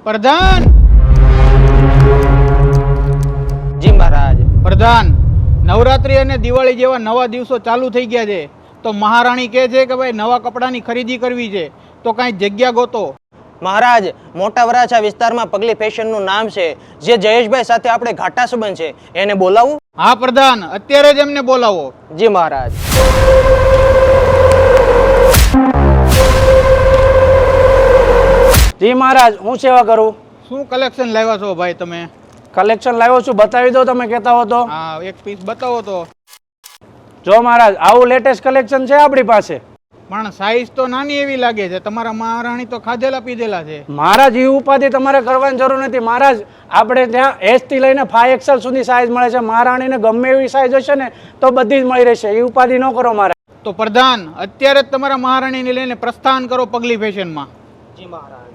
પ્રધાન. જી મહારાજ. પ્રધાન, નવરાત્રી અને દિવાળી જેવા નવા દિવસો ચાલુ થઈ ગયા છે, તો મહારાણી કહે છે કે ભાઈ નવા કપડાની ખરીદી કરવી છે, તો કાંઈ જગ્યા ગોતો. મહારાજ, મોટા વરાછા વિસ્તારમાં પગલી ફેશનનું નામ છે, જે જયેશભાઈ સાથે આપણે ઘાટા સંબંધ છે, એને બોલાવું? હા પ્રધાન, અત્યારે જ એમને બોલાવો. જી મહારાજ. જી મહારાજ, હું સેવા કરું? શું કલેક્શન લાવ્યા છો ભાઈ તમે? કલેક્શન લાવ્યો છું, બતાવી દો તમે કહેતા હો તો. હા, એક પીસ બતાવો તો. જો મહારાજ, આવું લેટેસ્ટ કલેક્શન છે આપણી પાસે. પણ સાઈઝ તો નાની એવી લાગે છે. તમારા મહારાણી તો ખાધેલા પીધેલા છે. મહારાજ, એ ઉપાધિ તમારે કરવાની જરૂર નથી. મહારાજ, આપણે ત્યાં S થી લઈને 5XL સુધી સાઈઝ મળે છે. મહારાણીને ગમે એવી સાઈઝ હશે ને તો બધી જ મળી રહેશે. એ ઉપાધિ ન કરો મહારાજ. તો પ્રધાન, અત્યારે જ તમારા મહારાણીને લઈને પ્રસ્થાન કરો પગલી ફેશનમાં. જી મહારાજ.